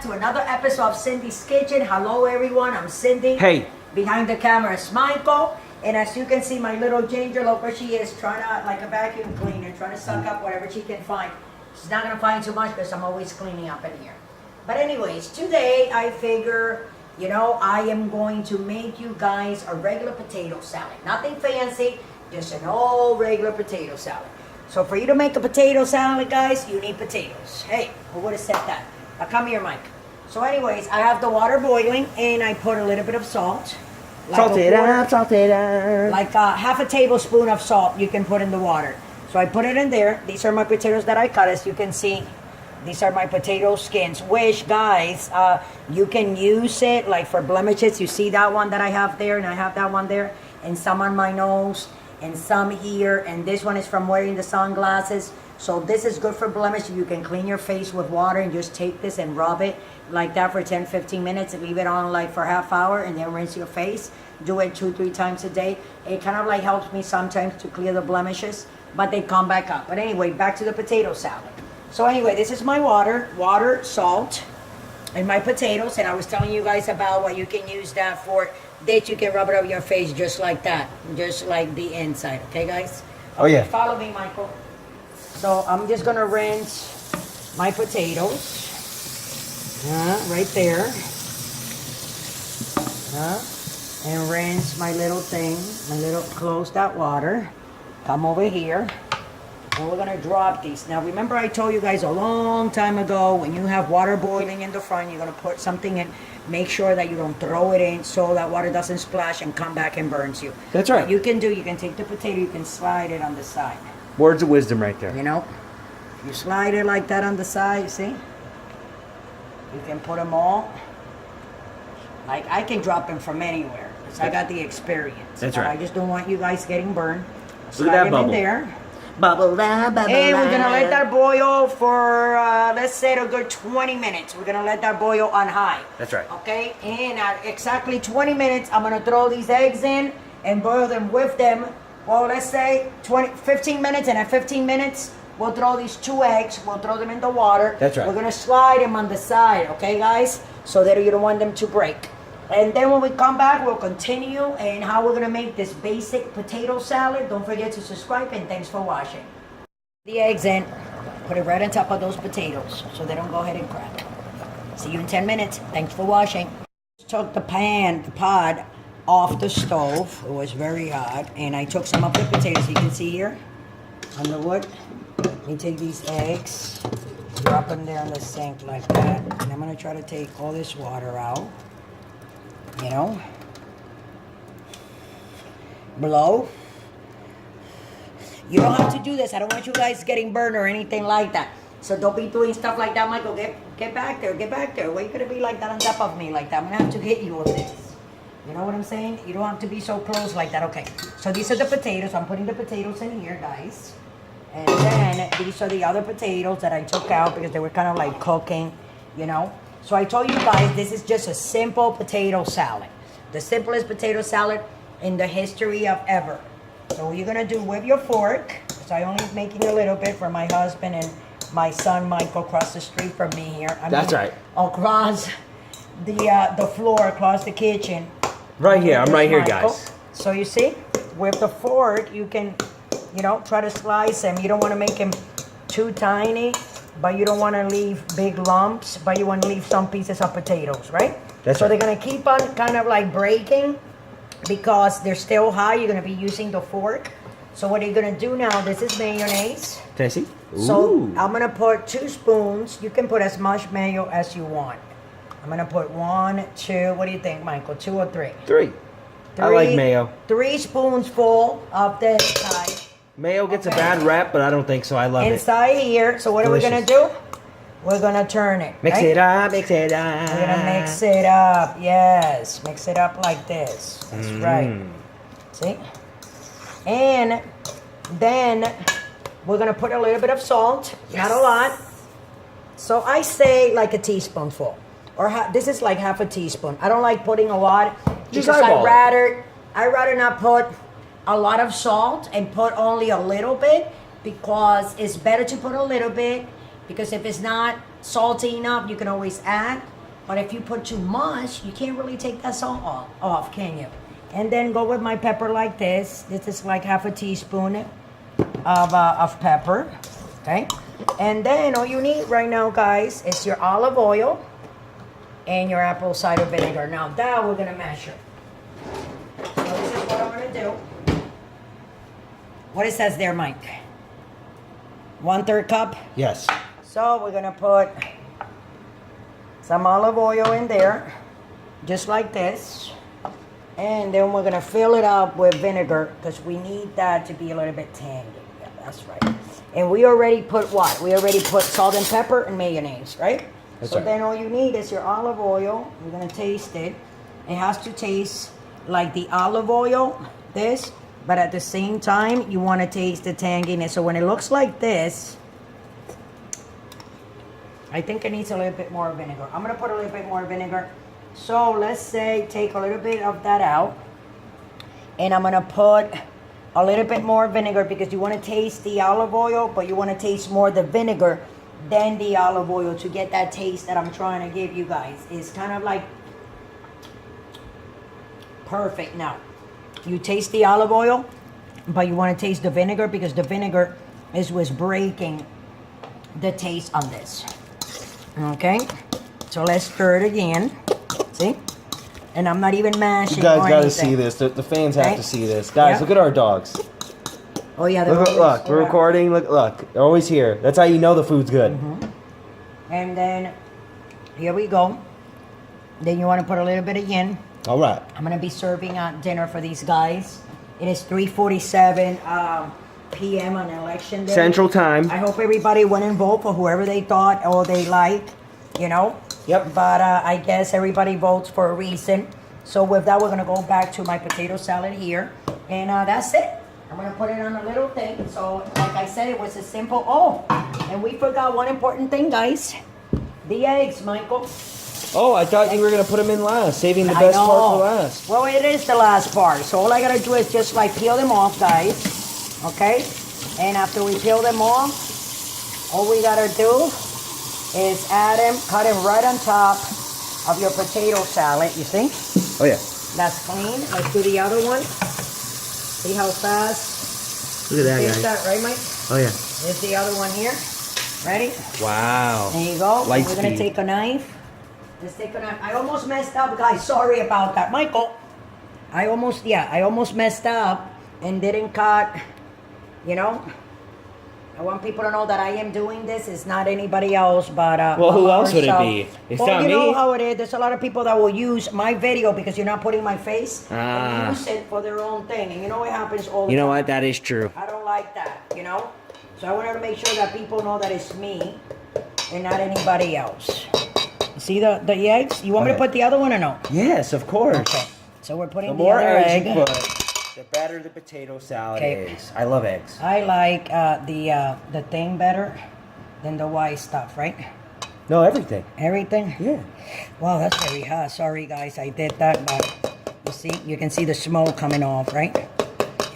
back to another episode of Cindy's Kitchen. Hello everyone, I'm Cindy. Hey. Behind the camera is Michael. And as you can see, my little ginger, look where she is, trying to, like a vacuum cleaner, trying to suck up whatever she can find. She's not going to find too much because I'm always cleaning up in here. But anyways, today I figure, I am going to make you guys a regular potato salad. Nothing fancy, just an old regular potato salad. So for you to make a potato salad, guys, you need potatoes. Hey, who would have said that? Now come here, Mike. So anyways, I have the water boiling and I put a little bit of salt. Salt it up. Like half a tablespoon of salt you can put in the water. So I put it in there. These are my potatoes that I cut. As you can see, these are my potato skins. Which, guys, you can use it like for blemishes. You see that one that I have there, and I have that one there, and some on my nose, and some here, and this one is from wearing the sunglasses. So this is good for blemish. You can clean your face with water and just take this and rub it like that for 10-15 minutes and leave it on like for half hour and then rinse your face. Do it 2-3 times a day. It kind of like helps me sometimes to clear the blemishes, but they come back up. But anyway, back to the potato salad. So anyway, this is my water, salt, and my potatoes. And I was telling you guys about what you can use that for. That you can rub it over your face just like that, just like the inside. Okay, guys? Oh yeah. Follow me, Michael. So I'm just gonna rinse my potatoes. Right there. And rinse my little thing, close that water. Come over here. And we're gonna drop these. Now remember I told you guys a long time ago, when you have water boiling in the front, you're gonna put something in. Make sure that you don't throw it in so that water doesn't splash and come back and burns you. That's right. What you can take the potato, you can slide it on the side. Words of wisdom right there. You slide it like that on the side, see? You can put them all. Like I can drop them from anywhere because I got the experience. That's right. I just don't want you guys getting burned. Look at that bubble. In there. Bubble. And we're gonna let that boil for let's say a good 20 minutes. We're gonna let that boil on high. That's right. Okay, and at exactly 20 minutes, I'm gonna throw these eggs in and boil them with them. Well, let's say 15 minutes, and at 15 minutes, we'll throw these 2 eggs. We'll throw them in the water. That's right. We're gonna slide them on the side, okay, guys, so that you don't want them to break. And then when we come back, we'll continue and how we're gonna make this basic potato salad. Don't forget to subscribe and thanks for watching. The eggs in, put it right on top of those potatoes so they don't go ahead and crack. See you in 10 minutes. Thanks for watching. Took the pod off the stove. It was very hot. And I took some of the potatoes you can see here on the wood. Let me take these eggs, drop them there in the sink like that. And I'm gonna try to take all this water out. Blow. You don't have to do this. I don't want you guys getting burned or anything like that. So don't be doing stuff like that, Michael. Get back there. Get back there. Why are you going to be like that on top of me like that? I'm going to have to hit you with this. You know what I'm saying? You don't have to be so close like that. Okay. So these are the potatoes. I'm putting the potatoes in here, guys. And then these are the other potatoes that I took out because they were kind of like cooking, So I told you guys this is just a simple potato salad. The simplest potato salad in the history of ever. So what you're going to do with your fork, so I only making a little bit for my husband and my son Michael across the street from me here. That's right. Across the floor, across the kitchen. Right here. I'm right here, Michael. guys. So you see, with the fork, you can, try to slice them. You don't want to make them too tiny, but you don't want to leave big lumps, but you want to leave some pieces of potatoes, right? That's so right. They're going to keep on kind of like breaking because they're still high. You're going to be using the fork. So what you're going to do now, this is mayonnaise. Can I see? Ooh. So I'm going to put 2 spoons. You can put as much mayo as you want. I'm going to put 1, 2, what do you think, Michael? 2 or 3? 3. I like mayo. 3 spoonsful of this side. Mayo gets a bad rap, but I don't think so. I love Inside here. So what Delicious. are we going to do? We're going to turn it. Mix right? it up, mix it up. We're going to mix it up. Yes. Mix it up like this. That's right. See? And then we're going to put a little bit of salt. Yes. Not a lot. So I say like a teaspoonful. Or this is like half a teaspoon. I don't like putting a lot. Just because eyeball it. I'd rather not put a lot of salt and put only a little bit, because it's better to put a little bit, because if it's not salty enough, you can always add. But if you put too much, you can't really take that salt off, can you? And then go with my pepper like this. This is like half a teaspoon of pepper, okay? And then all you need right now, guys, is your olive oil and your apple cider vinegar. Now that we're gonna measure. So this is what I'm gonna do. What it says there, Mike? 1/3 cup? Yes. So we're gonna put some olive oil in there, just like this. And then we're gonna fill it up with vinegar because we need that to be a little bit tangy. Yeah, that's right. And we already put what? We already put salt and pepper and mayonnaise, right? That's so right. then all you need is your olive oil. We're gonna taste it. It has to taste like the olive oil, this, but at the same time, you wanna taste the tanginess. So when it looks like this, I think it needs a little bit more vinegar. I'm gonna put a little bit more vinegar. So let's say take a little bit of that out. And I'm gonna put a little bit more vinegar because you wanna taste the olive oil, but you wanna taste more the vinegar than the olive oil to get that taste that I'm trying to give you guys. It's kind of like perfect. Now, you taste the olive oil, but you wanna taste the vinegar because the vinegar is what's breaking the taste on this. Okay, so let's stir it again. See? And I'm not even mashing. You guys or gotta anything. see this. The fans have Okay. to see this. Guys, Yeah. look at our dogs. Oh yeah, they're Look, always- look, we're yeah. recording. Look. They're always here. That's how you know the food's good. And then here we go. Then you want to put a little bit again. All right. I'm gonna be serving dinner for these guys. It is 3:47 p.m. on election day. Central Time. I hope everybody went and vote for whoever they thought or they like, you know. Yep. But I guess everybody votes for a reason. So with that, we're gonna go back to my potato salad here, and that's it. I'm gonna put it on a little thing. So like I said, it was a simple. Oh, and we forgot one important thing, guys. The eggs, Michael. Oh, I thought you were gonna put them in last, saving the I best part know. for last. Well, it is the last part. So all I gotta do is just like peel them off, guys. Okay? And after we peel them off, all we gotta do is add them, cut them right on top of your potato salad, you see? Oh yeah. That's clean. Let's do the other one. See how fast? Look at that, Here's guys. that, right, Mike? Oh yeah. Here's the other one here. Ready? Wow. There you go. Light We're gonna speed. take a knife. Let's take a knife. I almost messed up, guys. Sorry about that, Michael. I almost messed up and didn't cut. You know, I want people to know that I am doing this. It's not anybody else, but Well, who else would it myself. be? It's well, not you me. know how it is. There's a lot of people that will use my video because you're not putting my face Ah. and use it for their own thing. And you know it happens all the You know time. what? That is true. I don't like that, you know? So I wanted to make sure that people know that it's me and not anybody else. See the eggs? You want me to Okay. put the other one or no? Yes, of course. Okay. So we're putting The the, more other eggs egg. you put, the better the potato salad Okay. is. I love eggs. I like the thing better than the white stuff, right? No, everything. Everything? Yeah. Wow, that's very hot. Sorry, guys, I did that, but you see, you can see the smoke coming off, right?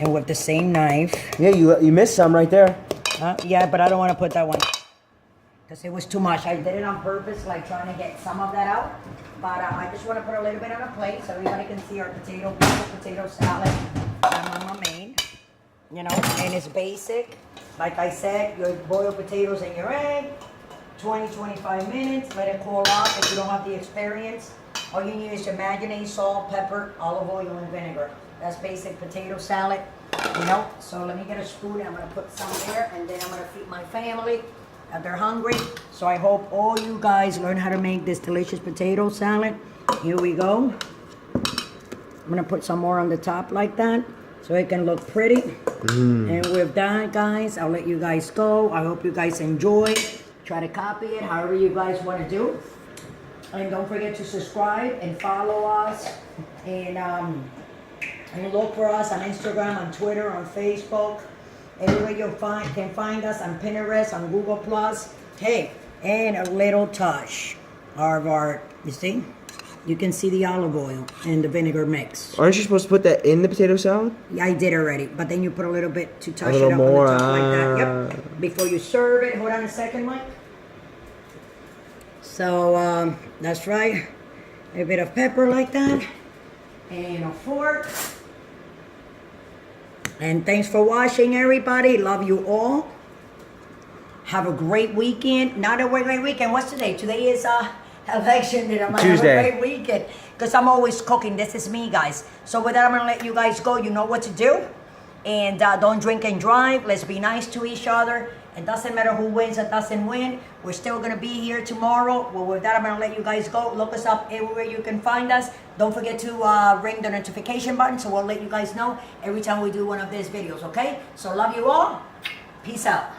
And with the same knife. Yeah, you missed some right there. Yeah, but I don't want to put that one because it was too much. I did it on purpose, like trying to get some of that out. But I just want to put a little bit on a plate so everybody can see our beautiful potato salad that Mama made. You know, and it's basic. Like I said, your boiled potatoes and your egg, 20-25 minutes. Let it cool off. If you don't have the experience, all you need is your mayonnaise, salt, pepper, olive oil, and vinegar. That's basic potato salad. You know, so let me get a spoon. I'm gonna put some there, and then I'm gonna feed my family. They're hungry, so I hope all you guys learn how to make this delicious potato salad. Here we go. I'm gonna put some more on the top like that, so it can look pretty. And with that, guys, I'll let you guys go. I hope you guys enjoy. Try to copy it, however you guys want to do. And don't forget to subscribe and follow us. And look for us on Instagram, on Twitter, on Facebook. Everywhere you can find us on Pinterest, on Google Plus. Hey, and a little touch of our, you see? You can see the olive oil and the vinegar mix. Aren't you supposed to put that in the potato salad? Yeah, I did already, but then you put a little bit to touch it little up more, on the top like that. Yep. Before you serve it, hold on a second, Mike. So that's right. A bit of pepper like that. And a fork. And thanks for watching, everybody. Love you all. Have a great weekend. Not a great weekend. What's today? Today is election day. I'm gonna Tuesday. have a great weekend. Because I'm always cooking. This is me, guys. So with that, I'm going to let you guys go. You know what to do. And don't drink and drive. Let's be nice to each other. It doesn't matter who wins or doesn't win. We're still going to be here tomorrow. Well, with that, I'm going to let you guys go. Look us up everywhere you can find us. Don't forget to ring the notification button so we'll let you guys know every time we do one of these videos, okay? So love you all. Peace out.